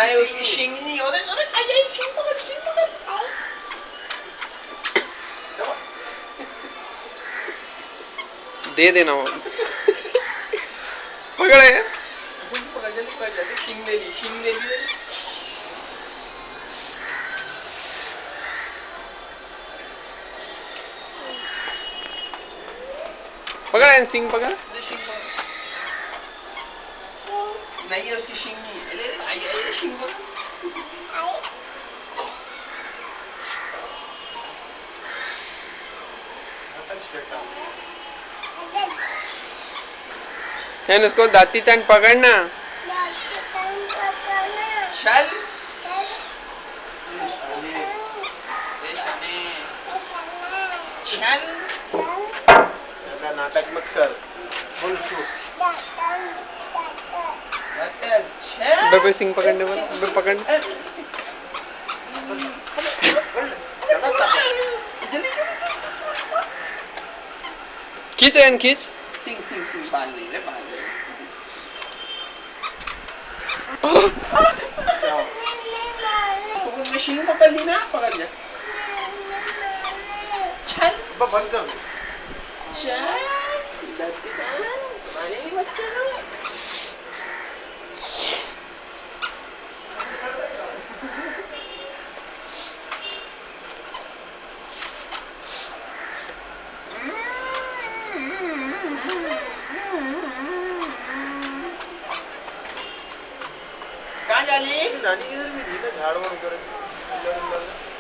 है उसकी शिंग नहीं उधर उधर आई आई शिंग पकड़ दे देना वो पकड़े जल्दी पकड़ जल्दी शिंग दे ली पकड़ सिंग पकड़ नहीं है उसकी शिंग नहीं है ले आई शिंग पकड़ है उसको दाती तन पकड़ना चल चल नाटक मत कर बोल बे सिंग पकड़ने वाला बे पकड़ खींच एन खींच सिंग बाल नहीं रे मशीन पकड़ ली ना पकड़ जा चल बंद कर चल तुम्हारे नहीं बच्चे ना कहाँ जा ली नानी इधर भी थी ना झाड़ वाड़ कर